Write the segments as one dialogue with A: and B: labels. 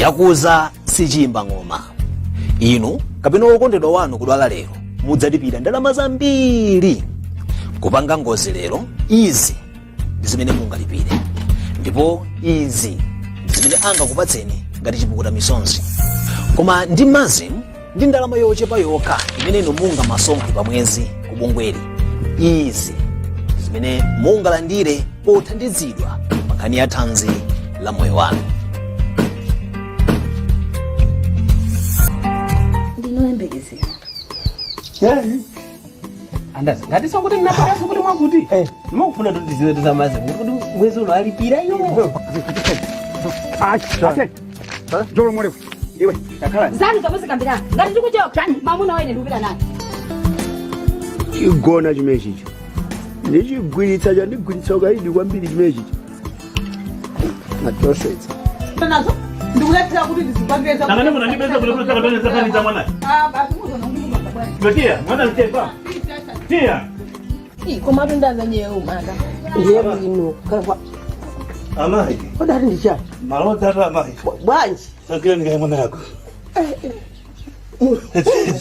A: Ndakuza sichimba ng'oma. Inu kapena okondedwa wanu kudwala lero mudzalipira ndalama zambiri. Kupanga ngozi lero izi ndi zimene mungalipire. Ndipo izi ndi zimene angakupatseni ngati chipukuta misonzi. Koma ndi mazimu ndi ndalama yochepa yokha imene inu munga masonkho pa mwezi ku bungweli. Izi zimene mungalandire pothandizidwa pa nkhani ya thanzi la moyo wanu.
B: Ndinoyembekezera.
C: Andazi ngati sokuti mnapaka sokuti mwakuti ndimokufuna kuti ziwe tuzamaze kuti mwezi uno alipira iyo.
D: Jolo mwerefu. Iwe, takhala.
B: Zani kamuzika mbira. Ngati ndikuchoka. Mamuna wene ndikupita naye.
D: Chigona chimechi icho. Ndichigwiritsa cha ndigwiritsa ukaidi kwambiri chimechi icho. Natoshetsa.
E: Nazo ndikuletera kuti ndizipangeza.
F: Nangane muna ndibeza kuti kuti katone zakani za mwana.
E: Basi muzo nongikuba bwana.
F: Ngotia, mwana mtepa. Tia.
E: Koma tundaza nyewe manda.
C: Ndiye mzino kwa
F: Amai.
C: odari ndichati.
F: Malota ta amai.
C: Bwanji.
F: Sakile ngai mwana yako.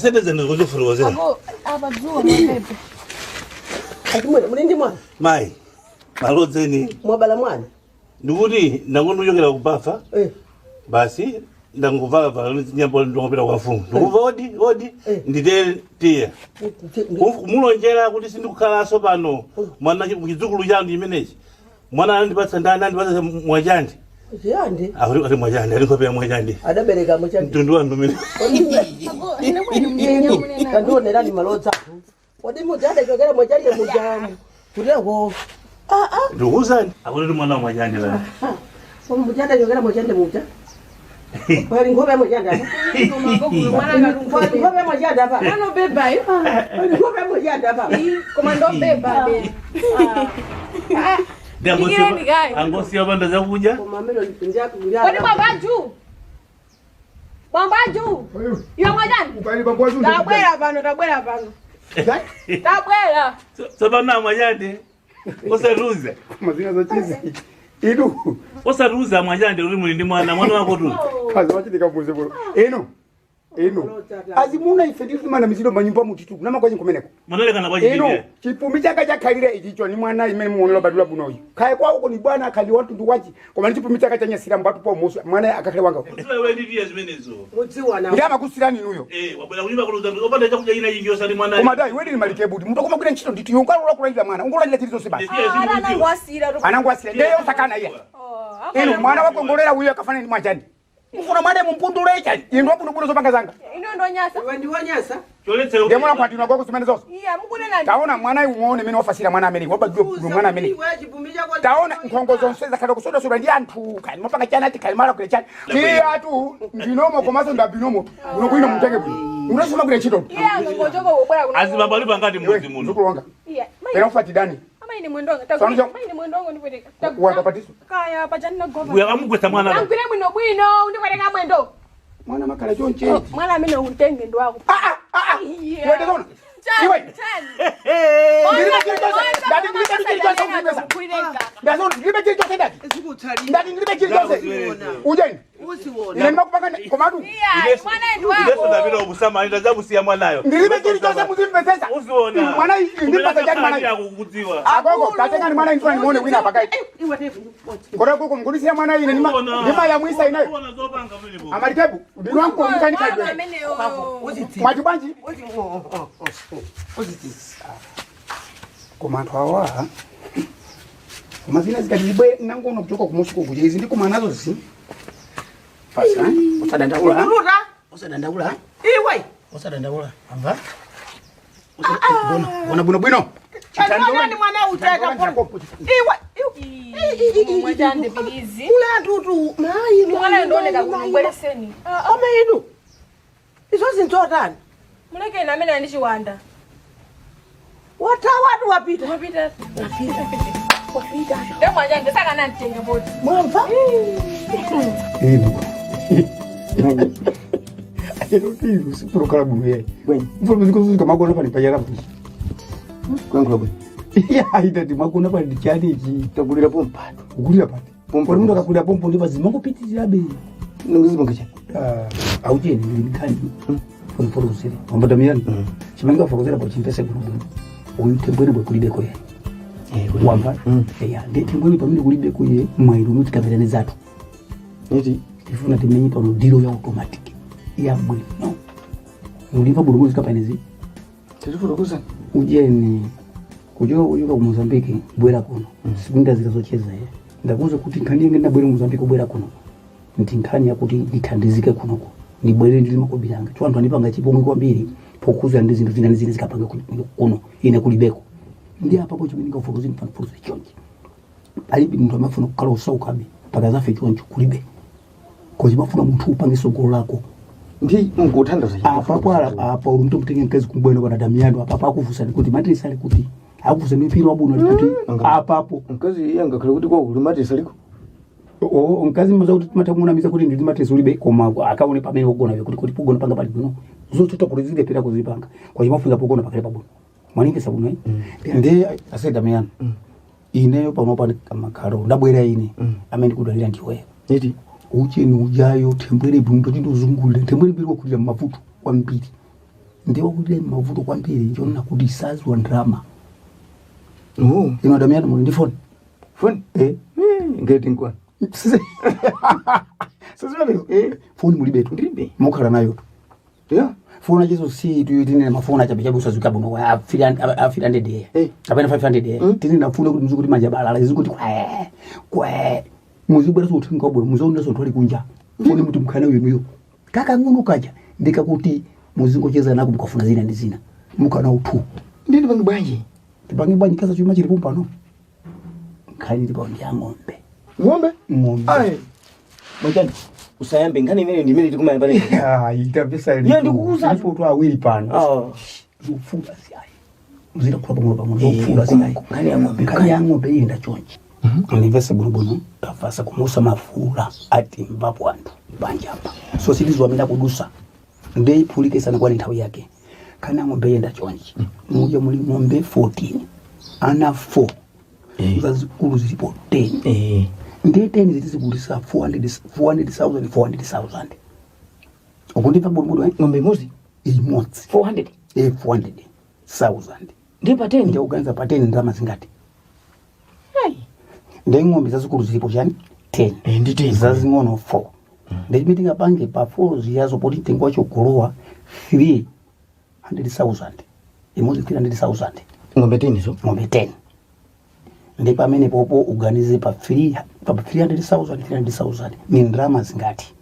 F: Sebeze ngoje furoze.
E: Abo abazuwa mpepe.
C: Atimwe mulindi mwana.
F: Mai. Malota ni
C: Mwabala mwana.
F: ndikuti ndangono yokera kubafa. Basi ndanguva vala nyambo ndongopera kwa fumu. Ndikuva odi ndite tia. Mulonjera kuti sindikukhala pano. Mwana chizukulu changu imenechi. Mwana andipatsa ndani andipatsa Mwachande.
C: Ziyande.
F: Ari Mwachande ari kopera Mwachande.
C: Adabereka Mwachande.
F: Tundu wandu mene.
E: Abo ine kwenu mnyenye munena.
C: Kandone nani malota. Wadi mujade jogera Mwachande mujamu. Tulego.
F: Ndukuzani. Akuti mwana wa Mwachande la.
C: Mujade jogera Mwachande muja. Kwani ngobe Mwachande apa?
E: Mwana ngati
C: Ngobe Mwachande apa?
E: mwana beba yo.
C: Ngobe Mwachande apa?
E: Komando beba be.
F: Angosi abanda za kuja.
C: Komamelo njaku kuja.
E: Kwani mwambaju? Mwambaju? Yo Mwachande.
D: Ukali babwazu.
E: Tabwera pano. Tabwera.
F: Sabana Mwachande. Osaruza.
D: Mazina za chizi. Idu.
F: Osaruza Mwachande uri mulindi mwana wako tu.
D: Kazi wachi ndikamuze bolo. Eno. Azimuna ifedisi mana mizido manyumba mutitu. Nama kwa nkomeneko.
F: Manole kana kwa jibia.
D: Eno. Chipumbi chaka chakalira ichicho ni mwana imene muonelo badula buno uyu. Kae kwa uko ni bwana akali watu nduwachi. Koma chipumbi chaka chanya sira mbatu po musu. Mwana akakale wanga.
F: Sura wewe ndivya zimenezo.
C: Mudziwa na.
D: Ndama kusirani nuyo.
F: Wabula kunyumba kuluza. Obanda chakuja ina yingi osali mwana.
D: Koma dai wewe ni malike budi. Mutoko makule nchito nditi yongalo la kulira mwana. Ungola ile tilizo sibasi. Anangwasira. Ndeyo sakana ye. Eno mwana wako ngolera uyo akafana ni Mwachande. Mfuna mwana mumpundule chali. Yendo hapo ndubuno zopanga zanga.
E: Ino ndo nyasa.
C: Wewe ndiwo nyasa.
F: Choletse.
D: Ndemona kwa tino kwa kusimene zoso.
E: Iya mukune nani?
D: Taona mwana uyu muone mene ofasira mwana amene. Wabadwe mwana amene. Taona nkongozo nseza kada kusoda soda ndi anthu kali mapanga chana ati kali mara kule chani. Ki atu ndinomo komaso ndabinomo. Unokuina mutenge bwi. Unasoma kule chito.
E: Iya ngojoka ubora kuna.
F: Azibabali bangati muzi muno.
D: Zukulu wanga.
E: Iya.
D: Era ufati dani.
E: Amaine mwendonga. Amaine mwendonga ndipeleka.
D: Wanga patiso.
E: Kaya pachani na gova.
F: Buya amugwesa mwana.
E: Angwire mwino bwino ndipeleka mwendo.
D: Mwana makala chonche.
E: Mwana amene untenge ndo wako.
D: Twende zona. Iwe. Ndazona ndilibe chili chose ndati. Ndati ndilibe chili chose. Ujeni. Ine nimakupanga komadu.
E: Mwana ndo wako.
F: Ndeso ndabira obusama ndo zabusiya mwanayo.
D: Ndilibe chili chose muzimvesesa.
F: Uziona.
D: Mwana ndipasa chani mwana.
F: Yakukudziwa.
D: Akoko tatenga ni mwana intwa nimuone wina pakai. Ngora kuko ngulisia mwana ine nima ya mwisa inayo.
F: Uona zopanga mimi bo.
D: Amarikebu ndinwanko mukani kadwe. Mwati banji. Komanthu awa kumazina zikatibwe nangono kuchoka kumusuku kuja izi ndiko nazo zi fasa usadandaula usadandaula
C: Iwe.
D: usadandaula amva bona bwino
C: Chitandolo ni mwana utaka kwa. Iwe.
E: Mwachande bilizi.
C: Ula tutu. Mai
E: mwana ndoneka kunongweleseni.
C: Ome inu. Izo zinzotani.
E: Muleke na mena ndichiwanda.
C: Watu wapita.
E: Wapita. Ndio Mwachande saka nantenga boti.
C: Mwamva?
D: Eno tiru sipurukala buye. Mfulu mzikuzuka magona pali payara mpushi. Kwangu labwe. Ya idadi magona pali chani chi tagulira pompa. Ugulira pati. Pompa mundu akakulira pompo ndi bazima ngopitira be.
C: Ningizibongecha.
D: Auje ni kani. Fono usiri. Mbada miyani. Chimanga fokozera kwa chimpese kurubu. Uyitembere bwe kulibeko ya. Wamba. Ya, ndetembere pamene kulibeko ye mwairo mutikavera nezatu.
C: Niti
D: Tifuna timenyi pano dilo ya automatic. Ya bwe. No. Ulipa buruguzi kapanezi.
C: tatifuta kusa.
D: Ujeni kujoka ku Mozambique bwera kuno. Sikunda zikazocheza ye. Ndakuza kuti nkhani ngenda bwera Mozambique bwera kuno. Nti nkhani yakuti ndithandizike kunoko. Ni bwere ndili makobi yanga. Twantu anipanga chipomwe kwambiri pokuza ndi zinthu zina zine zikapanga kuno ine kulibeko. Ndi apa po chimene ngafuruzi mpano chonje. Alibi mtu amafuna kukhala usaukabe pakazafe chonje kulibe. Kwa chimafuna mtu upange sogolo lako.
C: Ndi ngothandaza.
D: Apa uri mtu mtenge nkazi kumbwena kwa dadamiyando apa akufusa kuti matrisi ali kuti akufusa mipira wabuno kuti apapo
C: Nkazi yanga kale kuti kwa uli matrisi aliko.
D: Nkazi maza kuti matamuna miza kuti ndi matrisi ulibe koma akaone pamene ogona kuti pogona panga pali kuno zochita kulizile pira kuzipanga kwa chimafuna pogona pakale pabuno mwanike sabuno ndi aseda miyano ineyo panopa amakaro ndabwera ine amene kudalira ndiwe
C: Niti
D: ucheni ujayo tembere bunto tindozungulira tembere biri wakulira mavuto kwambiri ndiwo kulira mavuto kwambiri nchona kuti sazwa ndrama inodamiyana muli ndi phone
C: ngeti nkwa.
D: phone muli betu
C: Ndilibe.
D: mukhala nayo
C: Ya.
D: phone achizo si tine mafona chabechabusa zikabuno wa afira ndede apena 500 tine nafuna kuti mzukuti manja balala zikuti kwe muzibwera so thinga bwo muzaunda so twali kunja phone muti mkhana wenuyo kaka ngono kaja ndikakuti muzingocheza nako mukafuna zina ndi zina mukana uthu
C: Ndini bangi bwanji.
D: tipange bwanji kaza chuma chili pompano nkhani ndi paundi ya ng'ombe
C: Ai. Mwachande. Usayambe ngani imene ndimene tikumaya pale.
D: itapesa ile
C: Ya ndikukuza
D: foto awili pano zofuta siyayi muzira kula pamwe zofuta siyayi ngani ya ng'ombe iyi ndachonje ndivese bunobuno kafasa kumusa mafula ati mbapo anthu banja apa so silizwa amene akudusa ndeyiphulike sana kwa nthawi yake kana ng'ombe iyi ndachonje muje muli ng'ombe 14 ana 4 zazikulu zilipo 10 ndeteni zitizigulisa 400,000 ukundipa bunobuno
C: ng'ombe mozi
D: imodzi 400,000
C: ndipa 10
D: ndio uganza pateni ndama zingati ndi ng'ombe zazikulu zilipo chani 10
C: ndi 10
D: zazing'ono 4 ndechimiti ngapange pa 4 ziyazo poti mtengo wacho kulowa 300,000 imodzi 300,000
C: ng'ombe 10 zo
D: ng'ombe 10 ndi pamene popo uganize pa 300,000 ni ndalama zingati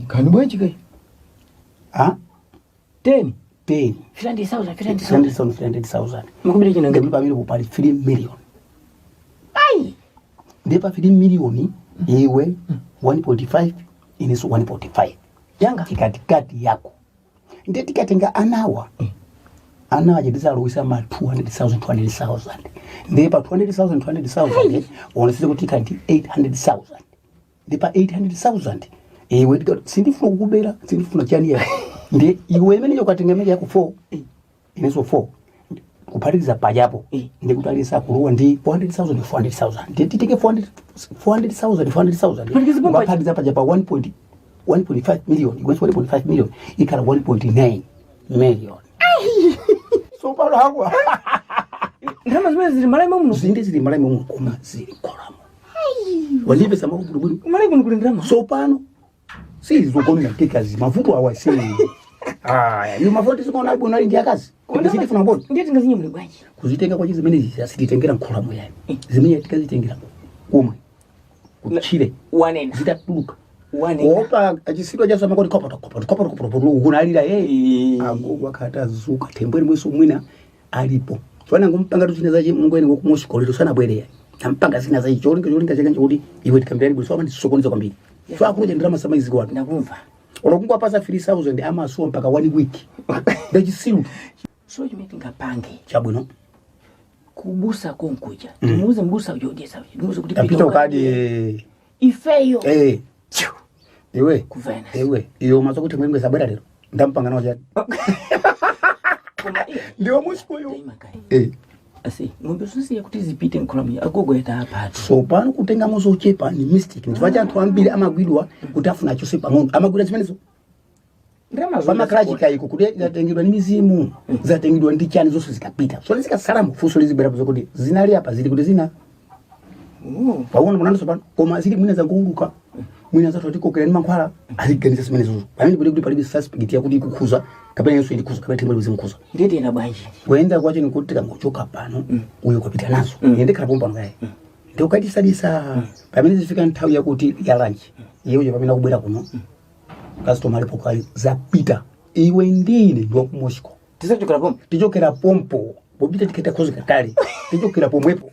C: kani bwanji kai 10
D: 300,000
C: makubira china
D: ndi pamene popali 3 million ndi pa 3 million iwe 1.5 ineso 1.5
C: yanga
D: tikatikati yako ndi tikatenga anawa jedisa alowisa ma 200,000 ndi pa 200,000 oneseze kuti kanti 800,000 ndi pa 800,000 iwe sindifuna kukubera sindifuna chani yako ndi iwe imene yokatenga mali yako 4 ineso 4 kuphatikiza pajapo ndi kutalisa kulowa ndi 400,000 ndi titike 400,000 kuphatikiza pajapa 1.5 million iwe 1.5 million ikhala 1.9 million so palo hawa
C: ndama zimene zili malaimo muno
D: zili malaimo muno koma zili kolamo walipe sama kubulu
C: malaimo kuli ndama
D: so pano si zokoni kika zimavuto awasi yo mavuto zikona bona ndi akazi ndisiti funa mbona
C: ndiye tingazinye muli bwanji
D: kuzitenga kwa chizimene zisititengera nkolamo yani zimene tikazitengera komwe kuchile
C: wanena
D: zitatuka opa achisitwa cha sama kopa kunalira agogwa kata zuka tembwere mweso mwina alipo fana ngompanga tuchina zaje mungwene ngokumusikolero sana bwerera ampanga zina zaje cholinga chake kuti iwe tikambirani buli soma ndisokoniza kwambiri so akuja ndrama sama iziko watu
C: nakumva
D: olokungwa pasa 3,000 ama so mpaka 1 week ndachisiru
C: so chimeti ngapange
D: chabwino
C: kubusa konkuja timuze mbusa ujodyesa timuze kuti
D: apita ukadi
C: ifeyo
D: ewe iyo mazo kuti mwenge sabwera lero ndampanga nawo chati ndio musiku yo
C: asi ng'ombe zonse kuti zipite nkholamwe agogo yata apati
D: so pano kutenga mozo chepa ni mistake ndifa cha anthu ambiri amagwidwa kuti afuna chose pang'ono amagwidwa zimenezo pamakalachika iko kuti zatengedwa ni mizimu zatengedwa ndi chani zonse zikapita so zikasala mfuso lizibwera pazo kuti zinali apa zili kuti zina paona munanso pano koma zili mwina zanguuluka mwina zato tikokera ni mankhwala aziganiza zimenezo pamene kuti palibe suspect ya kuti ikukhuza kapena yesu ilikhuza kapena timbo bizimkhuza
C: ndete ina bwanji
D: kwenda kwacho ni kuti kangochoka pano uyo kapita nazo yende khalapompa ngaye ndio katisadisa pamene zifika nthawi yakuti ya lunch yeyo pamene kubwera kuno customer alipo kai zapita iwe ndine ndo ku Moscow
C: tisachokera pompo
D: tichokera pompo bobita tiketa khozi kakali tichokera pomwepo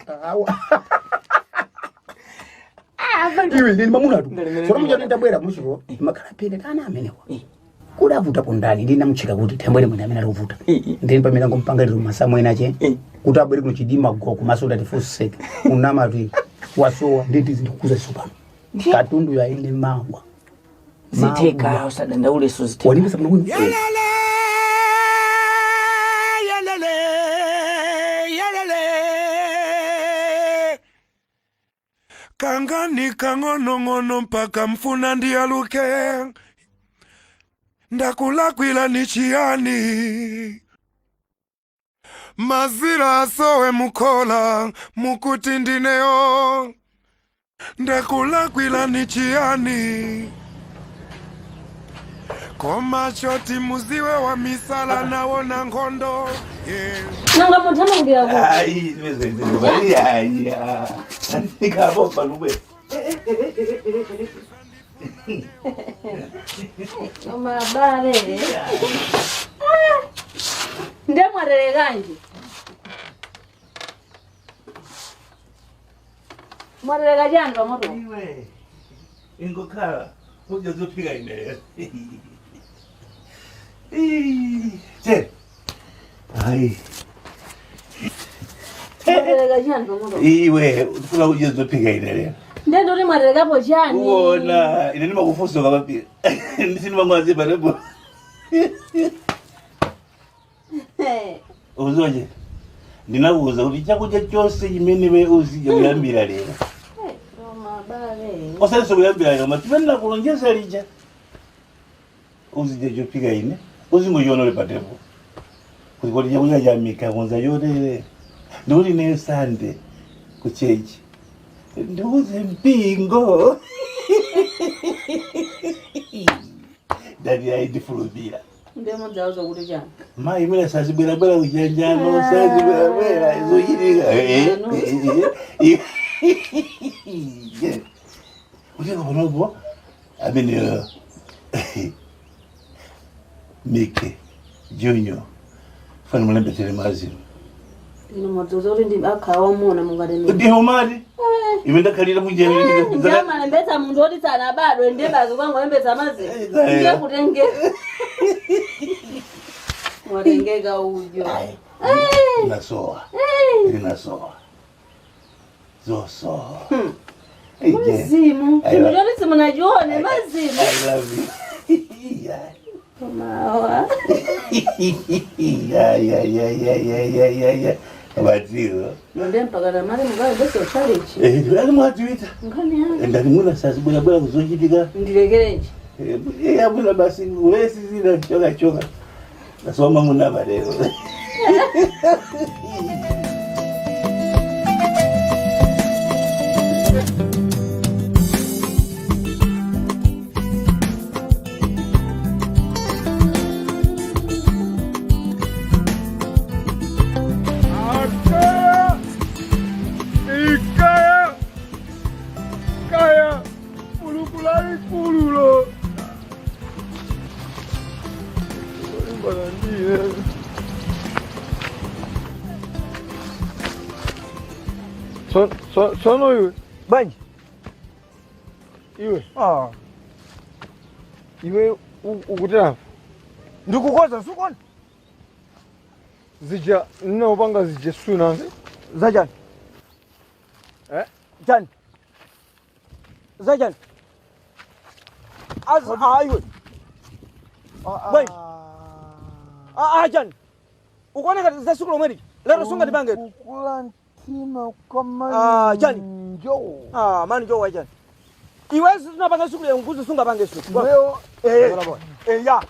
D: iwe ndine mamuna tu so mja nenda bwera Moscow makhala pene kana amenewa kula avuta pondani ndina mchika kuti tembwele mwene amene alovuta ndine pamene ngompanga lero masamu enache kuti abwere kuno chidima go kumasoda tifuseke unama tu wasowa nditi zindikuza sopano katundu ya ine mawa
C: ziteka usadanda ule so ziteka
D: walipesa mnuguni
G: Yalele kangani kangono mpaka mfuna ndialuke ndakulakwila ni chiani mazira asowe mukola mukuti ndineyo ndakulakwila ni chiani koma choti muziwe wa misala nawona ngondo
B: nanga mutama ngira ku
F: ai bali ai ndikapo palube
B: mama bare ndemwarere kanji mwarere kajanga moto
F: iwe ingokhala uja zopika ine che ai
B: mwarere kajanga moto
F: iwe ufuna uja zopika ine
B: ndendo ri mwarere kapo chani
F: uona ine nimakufuso kapapi ndisini mangwazi parepo uzoje ndinakuuza kuti chakudya chose chimene we uzidya kuyambira lero osalinso kuyambira lero matipenera kulonjeza lija uzidya chopika ine uzingochionole patepo kuti kodi chakudya chamika kunza chotere ndikuti neyo sande kuchechi ndiuze mpingo dadi aindifulumira
B: ndemo dzauzo kuti chani
F: mai mira sazibwera kujanjano sazibwera izochitika ucheka panopo amene Mike Junior fana mulembetsere maziro
B: ino modzozo kuti ndi akhawa mona mungatene
F: ndiho mari iwe ndakhalira mujeni
B: ndama lembetsa mundu oti tsana bado ndebazo kwangu lembetsa maziro ndiye kutenge mwarengeka ujo
F: nasoa nasoa zosoa
B: mazimu ndinoti munajione mazimu
F: I love you
B: mawa
F: ya Maziro
B: ndempaka tamari mugawe bese challenge
F: ali mwatuita
B: ngani ya
F: ndani muna sazibwera kuzochitika
B: ndilekerenje
F: yabwera basi ulesi zina choka nasoma muna balero
G: Sono iwe banji iwe iwe ukutirafu ndikukoza sukona zija ninaopanga zije sunanze zajani jani zajani iwe banji jani ukoneka za sukula mweri
H: lero sunga tipange
I: kukula ntima kwa
H: jani mani njo wajani iwe tunapanga siku ya nguzo sunga pange siku
I: leo
H: ya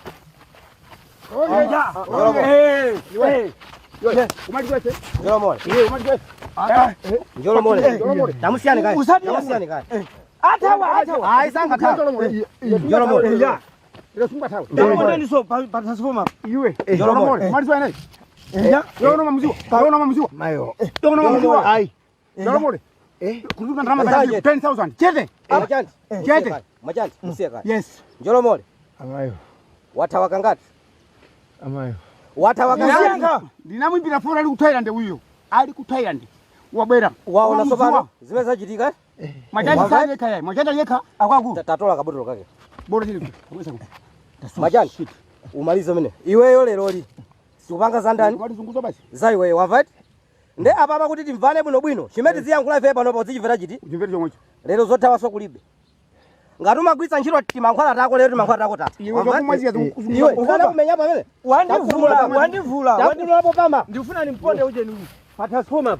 D: Umajiwete.
C: Njolo mole.
D: Umajiwete.
C: Njolo mole. Tamusiane kai. Tamusiane kai.
H: Atawa.
C: Ai sanga ta. Njolo mole.
D: Ya. Ile sunga tawe.
H: Njolo mole ni so patasifoma.
D: Iwe. Njolo mole. Umajiwete. Ya. Yona mamuziwa. Yona mamuziwa.
C: Mayo.
D: Yona mamuziwa.
C: Ai.
D: Njolo mole. Kuruka ndama za 10,000. Chete.
C: Mwachande.
D: Chete.
C: Mwachande. Musie kai.
D: Yes.
C: Njolo mole.
I: amayo
C: Watawaka ngati?
I: amayo
C: Watawaka
D: ndinamwimbira fora ali ku Thailand uyo. Ali ku Thailand. Wabwera.
C: Waona sopano zimeza chitika
D: Mwachande yeka yeye. Mwachande yeka akwaku.
C: tatola kabutolo kake.
D: Bora chili.
C: Mwachande. Umalize mene. Iweyo lero li. Sikupanga za ndani.
D: Walizunguza basi.
C: Zai wewe wavati. Nde apa kuti timvane bwino. Chimeti ziyankula ife pano pa zichivera chiti.
D: Uchimvere chomwe.
C: Lero zothawa so kulibe. Ngatuma gwitsa ntchito timankhwala tako lero timankhwala tako tata.
D: Iwe kumwazia
C: Iwe ukana kumenya pa mene.
H: Wandivula.
C: Takunapo pama.
H: Ndifuna nimponde uje ni patasifoma.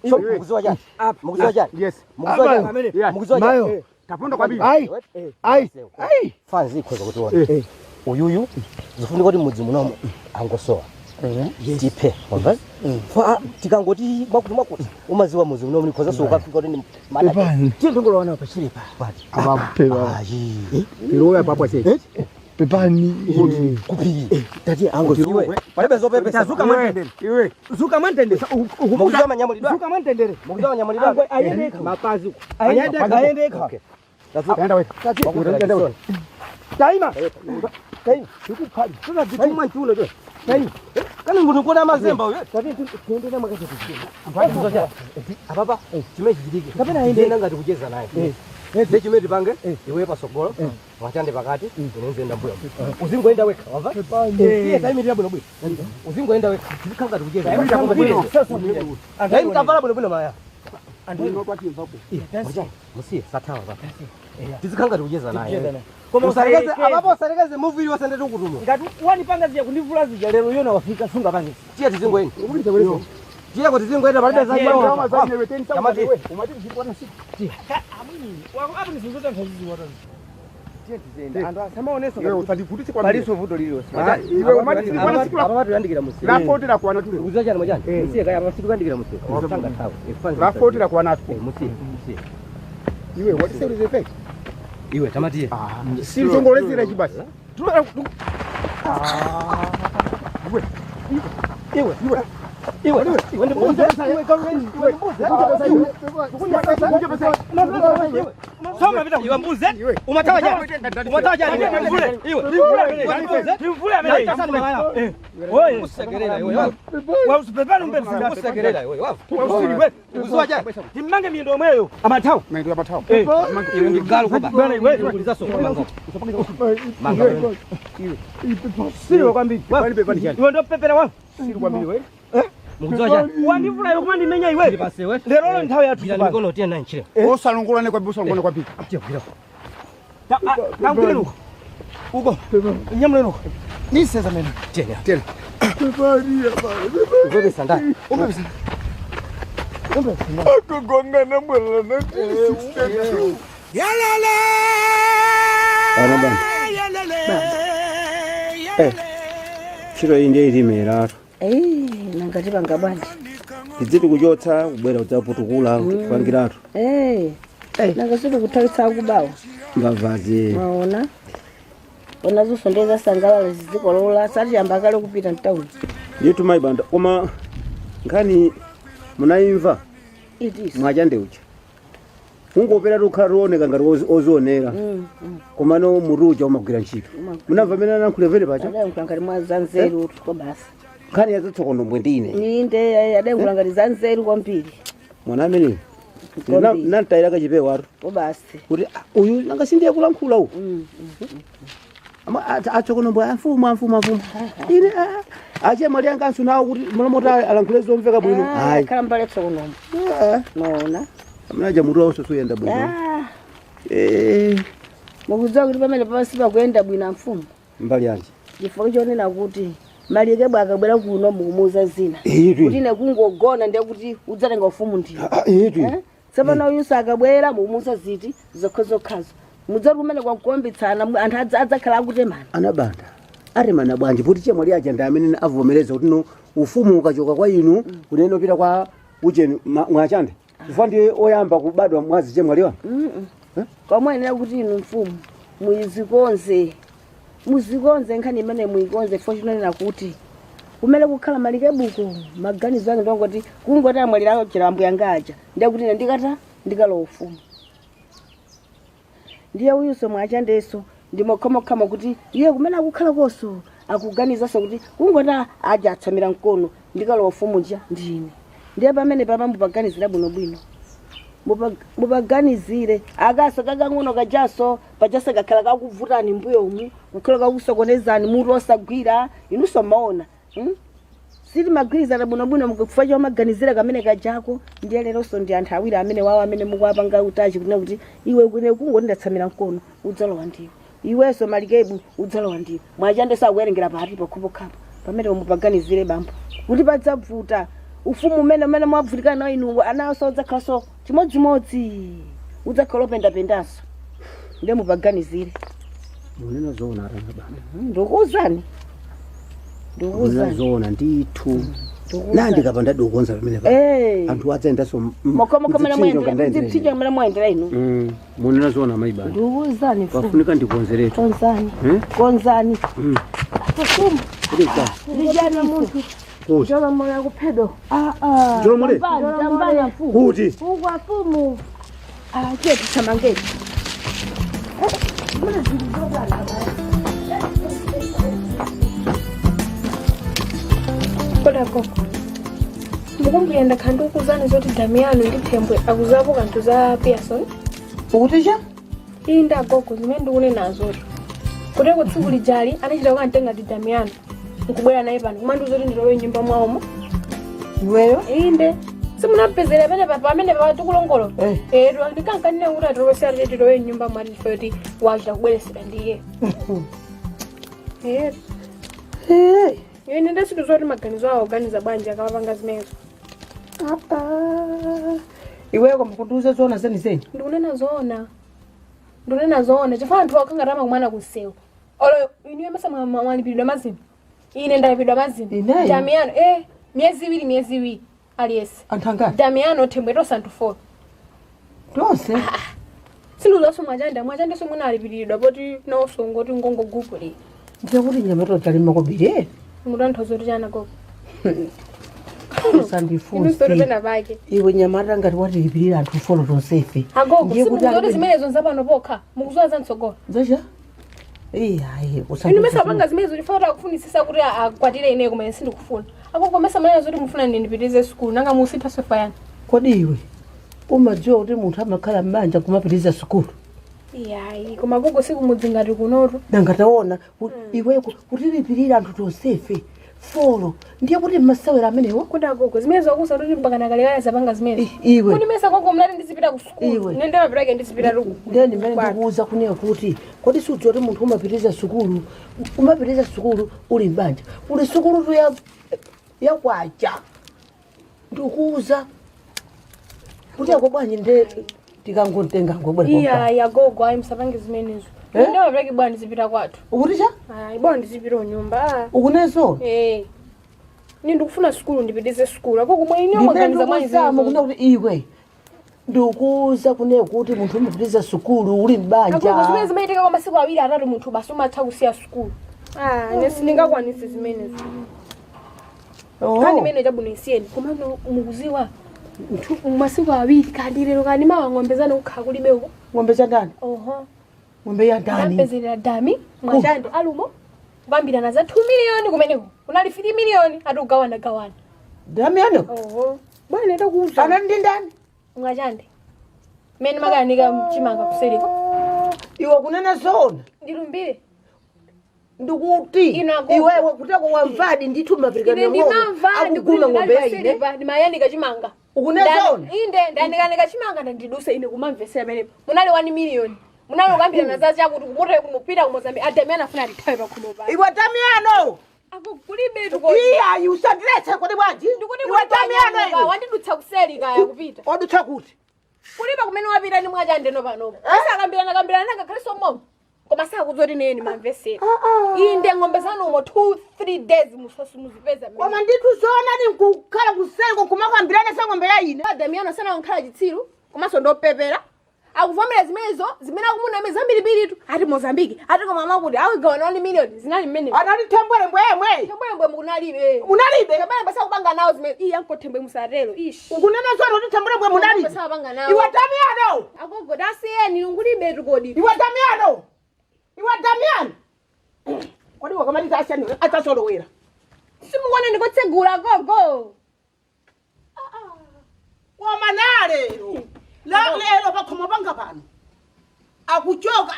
C: So mukuziwa jani? Mukuziwa jani?
D: Yes.
C: Mukuziwa jani? Mukuziwa jani?
I: mayo
D: Taponda kwa bibi.
I: ai
C: Fanzi ikhoza kuti wona. Uyuyu zifuna kuti mudzi munomo angosowa. Tipe, wamva? Fa tikangoti makuti umaziwa mudzi munomo nikhoza so ukafika kuti ni mada.
I: pepani
C: Tindongolo wana pachiripa.
I: abapeba
D: Iroya papa sasa.
I: pepani
C: Kupiki. Tati angoziwe. Palibe zopepesa.
H: Zuka mwantendere.
D: Iwe.
H: Zuka mwantendere.
C: Mukuziwa manyamulidwa.
H: Zuka mwantendere.
C: Mukuziwa manyamulidwa.
H: Ayendeka.
C: Mapazi.
H: Ayendeka.
D: Enda wewe.
C: Enda wewe.
H: Taima.
C: Taima chulo jo. Taima. Kana munhu kona mazemba uyo. Tati tuende na makazi tusikie. Ababa chimeji jidiki. Kapena aende ngati kucheza naye. Ndi chimeti pange iwe pasogolo. Mwachande pakati unenze mbuya. Uzingoenda weka, wamva? Iye taimi ndi bwino bwino. Uzingoenda weka. Tikanga kucheza. Taimi kavala bwino bwino maya.
D: Andino kwa kimbapo.
C: Musie satawa baba. Tizikanga kucheza naye. Koma usaregeze abapo usaregeze movie wasende tukutumo.
H: Ngati wanipanga zija kundivula zija lero yona wafika sunga pange.
C: Tia tizingoenda. Tia kuti tizingoenda palibe za
D: Kama
C: jamaa.
D: za wewe 10,000 wewe. Umati msipona siku.
H: Hapo ni zingota mfazizi watu.
C: Andu asema oneso
D: Wewe utadikutisi kwa
C: paliso vuto lilo.
D: Iwe umati msipona siku.
C: Ababa tuyandikira musie.
D: Rapoti la kwa natu.
C: Uza jana majani. Musie kaya ababa tuyandikira musie. Tanga tawo.
D: Rapoti la kwa natu.
C: Musie.
D: Iwe what is the effect?
C: Iwe tamatie.
D: Si mtongolezi ile basi.
C: Iwe ndibuze. Soma vita iwe mbuze. Umatawa jana. Umatawa jana. Iwe.
H: Timvule mimi. Wewe usegerera wewe. Wewe usipepane mbele
C: Usegerera wewe.
H: wewe.
C: Uziwa jana.
H: Timange miendo mweyo. Amatao.
D: Ndio matao.
C: Iwe ngigalo kuba.
H: Bwana wewe
C: uliza soko mango.
H: sio kwambi.
D: Wewe
H: Iwe ndo pepera wangu.
D: sio kwa mimi wewe.
C: Mukuziwa jana.
H: Wandivula yo kumandi menya iwe.
C: Ndipasewe.
H: Lero nthawi yathu.
C: Bila mikono tia na nchire.
D: Osalongolane kwa buso ngone kwa pipi.
C: Tia kujira.
H: Tanguliro. Ugo. Nyamlero. Ni sasa mimi.
C: Tena.
D: Tena.
C: Ubebe sanda.
I: akugongana mwela na
G: Yalele.
C: Arabana. Chiro inde irimera.
B: Nangati banga bwanji.
C: Iziti kuchotsa kubwera udzaputukula kupangiratu.
B: Nangasitu kutalitsa kubawa.
C: Ngavaze.
B: Maona. Ona zosondeza sangalala zizikolola sati ambakale kupita mtauni.
C: Yetu maibanda koma ngani munaimva
B: Itisi.
C: Mwachande ucha. Ungopera rukaroneka ngati ozionera. Koma no muruja umagwira ntchito. Munamva mena nankhulevere pacha?
B: Ade mkangari mwa zanzeru ko basi.
C: Khani yazatsokondo mbwendine.
B: Ninde ade mkangari zanzeru kwambiri.
C: Mwana amene. Nantaira kachipewa aro.
B: Ko basi.
C: Kuti uyu nangasindiye kulankhula uyu. Ama atsokondo mbwa mfumu. Ine ache mali yanga asunawo kuti munomota alankhule zomveka bwino.
B: Hayi. Kamba letsokondo. Naona.
C: Mnaja mutu wao sosuyenda bwino.
B: Mukudziwa kuti pamene pasi pakuenda bwino mfumu.
C: Mbali yanje.
B: Chifukwa chonena kuti malike bwaka bwera kuno mukumuza zina kuti ine kungogona ndiye kuti udzatenga ufumu ndiyo tsopano uyu sakabwera mukumuza ziti zokhazokhazo mudzati kumene kwakukombetsana anthu adzakhala akutemana
C: anabanda atemana bwanji kuti chemwali aja ndi amene avomereza kuti no ufumu ukachoka kwa inu kunene upita kwa uje Mwachande chifukwa ndiye oyamba kubadwa mwazi chemwali wa
B: kwamwenera kuti inu mfumu muzikonze nkhani imene muyikonze fo chinonena kuti kumene kukhala malike buko maganizo ake ndongoti kungoti amwalirayo chilambo yangaja ndiye kuti ine ndikata ndikalowa ufumu ndiye uyuso Mwachandeso ndimokhamokhama kuti iye kumene akukhala koso akuganizaso kuti kungoti aja atsamira mkono ndikalowa ufumu nja ndine ndiye pamene papa mupaganizira bwinobwino mupaganizire akaso kakang'ono kajaso pajase kakhala kakuvutani mbuyo umu kukhala kakusokonezani mutu osagwira inuso maona siti magwirizana bwinobwino mukufa chomaganizira kamene kajako ndiye leronso ndi anthu awiri amene wawo amene mukuwapanga utachi kunena kuti iwe kune kungoti ndatsamira mkono udzalowa ndiwe iwenso malikebu udzalowa ndiwe Mwachandeso akuwerengera pati pakhupokhapo pamene mupaganizire bambo kuti padzavuta ufumu umene mwavutikana nawo inu anaso udzakhalanso chimodzimodzi udzakhala opendapendanso ndiye mupaganizire
C: munena zoona aranabanda
B: ndikuwuzani
C: zoona ndithu nandi kapanda dokonza pamene pa anthu adzaendaso
B: mokhamokhomene mwayendera inu
C: munena zoona maibanda
B: ndikuwuzani
C: pafunika ndikonzeretu
B: konzani ufumu lijana munthu Jola moya kupedo.
C: Jola mole?
B: Tambana fumu.
C: Kuti?
B: Fugwa fumu. Cheti chamangeti. Mbona zilizogana?
E: Koda koko. Mukumbuyenda kandi ukuzana zoti Damiano ndi Thembwe akuzapo kanthu za Pearson.
B: Ukutisha?
E: Inda koko zimene ndikune nazo. Kuteko tsiku lijali anachita kukantenga ndi Damiano. Nkubwera naye pano kumandu zoti ndilowe nyumba mwaomo
B: iweyo
E: inde simunapezera pene papa amene patukulongolo ndikankanine kuti atolosiyati tilowe nyumba mwati Phwete wachita kubweresera ndiye ine ndasitu zoti maganizo awo oganiza bwanji akawapanga zimenezo
B: iweyo koma kundiuze zoona zenizeni
E: ndunena zoona chifukwa anthu akangatama kumana kusewu olo iniwe masa mwalipidwa mazimu ine ndalipidwa mazimu Damiano miezi iwiri aliyese
B: antangati
E: Damiano Thembwe tosantu 4
B: tonse
E: sinduzaso Mwachandeso mwina alipidwa poti naosongoti ngongo guguli
B: ndiye kuti nyamato talima kobire
E: mutanthozo tichana koko
B: usandifunsi iwe nyamata ngati watilipirira anthu folo tonsefe
E: agogo simuzoti zimenezo nzapano pokha mukuzowa za mtsogolo
B: zacha
E: inu mesa panga zimenezo ndifuna kufunisisa kuti akwatire ineyo kumene sindikufuna agogo mesa manena zoti mufuna ndipitize sukulu nanga musipha sofa yani
B: kodi iwe umadziwa kuti munthu amakhala m'banja kumapitiza sukulu
E: koma agogo sikumudzingati kunotu
B: nangataona iweko kutilipirira anthu tonsefe folo ndiye kuti masewera amenewo
E: kuti agogo zimenezo akusa kuti mpakana kalekale zapanga zimenezo
B: iwe
E: kuti mesa agogo mnati ndizipita ku sukulu nende mapirake ndizipita tuku
B: ndiye ndimene ndikuwuza kuneyo kuti kodi sudziwa kuti munthu umapitiza sukulu uli m'banja uli sukulu tu yakwacha ndikuwuza kuti akobwanyi nde tikangotenga ngobwera
E: agogo ayi msapange zimenezo nende mapirake bwana ndizipita kwathu
B: ukutisha
E: bwana ndizipita unyumba
B: ukunezo
E: ndikufuna sukulu ndipitize sukulu agogo mwaine mwaganiza
B: mwanizamo kuna kuti iwe ndikuwuza kuneyo kuti munthu umapitiza sukulu uli m'banja
E: agogo zimene zimayitika kwa masiku awiri atatu munthu basi umatha kusiya sukulu sindingakwanise zimenezo kandi imene chabwinoisiyeni komano mukuziwa masiku awiri kandi lero kandi mawa ng'ombe zanu kukhala kulibeko
B: ng'ombe za ndani ng'ombe ya ndani
E: apezerera Dami Mwachande alumo kukambirana za 2 miliyoni kumeneko kunali 3 miliyoni atikugawana
B: Damiano
E: bwana ndakuuza
B: ana ndi ndani
E: Mwachande mene makanika mchimanga kusereko
B: iwe kunena zona
E: ndilumbire
B: ndikuti iwewe kutako wamvadi ndithu mapirikana
E: ng'ombe akuguma ng'ombe yaine ndimayanika chimanga
B: ukunezona
E: inde ndandikanika chimanga ndiduse ine kumamvesera pene munali 1 miliyoni munali kukambirana za chakuti kumupita kumozambi Damiano afuna atithawe pakhomo pa
B: iwe Damiano
E: Akukulibe tukodi.
B: Iya usadiletse kodi bwanji. Iwe Damiano iwe.
E: Wandidutsa kuseli kaya kupita.
B: Wadutsa kuti?
E: Kuliba kumene wapita ndi Mwachande no panopo. Sakambirana ngakhalenso momo. Koma sakuzoti neni mamvesera. Inde ng'ombe zanu mo 2-3 days musosi muzipeza mimi.
B: Koma nditu zona ni kukhala kuseli kumakambirana sa ng'ombe ya ine.
E: Damiano sana nkhala chitsiru komanso ndopepera. Akuvomera zimenezo zimene akumuna meza mbiri tu ati Mozambique ati koma mama kuti awigawana only million zinali mmene.
B: Anali tembwere mbwemwe.
E: Tembwere munalibe.
B: Munalibe.
E: Kabana basa kubanga nawo zimene iya nkothembwe musarelo ish.
B: Ukunena zona kuti tembwere mbwe munalibe.
E: Basa kubanga nawo.
B: Iwe Damiano.
E: Agogo dasiyeni ungulibe tukodi.
B: Iwe Damiano. Iwe Damiano. Kodi wakamaliza asani atasolowera.
E: Simungone ndikotsegula gogo.
B: Wamanale. Lero bakhoma banga pano. Akuchoka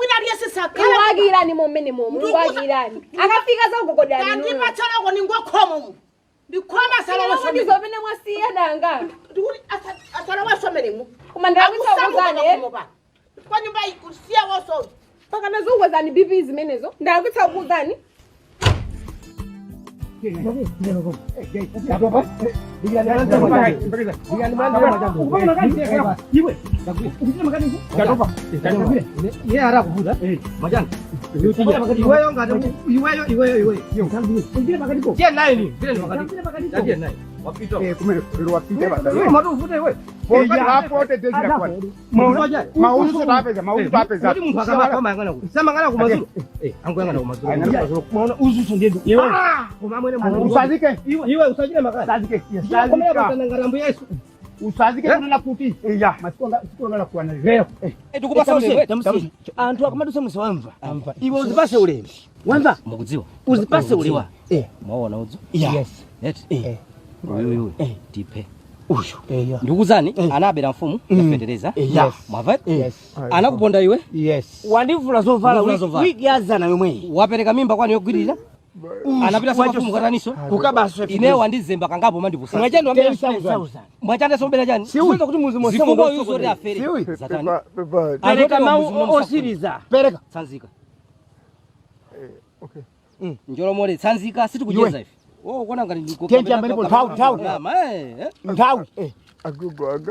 B: wina aliyese sakhala.
E: Iwagirani momene iwagirani. Akafika za gogo dani.
B: Kanti patsala ko ningokhomo. Ndikhoma sala wasomene.
E: Ndizopene mwasiya danga.
B: Ndikuti asala wasomene mu.
E: Kuma ndakutsa kuzane.
B: Kwa nyumba ikusiya woso.
E: Paka nazokwezani BP zimenezo. Ndakutsa kuzani.
I: Usazike.
C: Iwe usajile makani.
I: Usazike. Usazike kuna kuti. Iya, masikonga la kuana leo.
C: Tukupasa ule. Antu akamadu msewamva. Iwe uzipase ule. Wamva?
J: Mukudziwa.
C: Uzipase ule.
J: Mwaona udzo?
C: Yes.
J: Net. Uyu. Tipe. Uyu. Ndukuzani anabera mfumu yafendereza.
C: Yes.
J: Mwava?
C: Yes.
J: Anakuponda iwe?
C: Yes. Wandivula zovala wiki yazana yomwe.
J: Wapereka mimba kwani yogwirira? Anapita soma mfumu kataniso.
C: Ukabaswe.
J: Ine wandizemba kangapo mandivusa.
C: Mwachande wambera 1000.
J: Mwachande sombera chani?
C: Siweza kuti muzi mosemo
J: Zifungo yuzo ri afere. Zatani.
C: Pereka mau osiriza.
J: Pereka. Tsanzika.
I: Okay.
J: Njolo mole tsanzika sitikujeza ife. Oh, kona ngati ndiko.
C: Kenja mbele po tau.
J: Mama
C: Tau.
I: Agugo aga.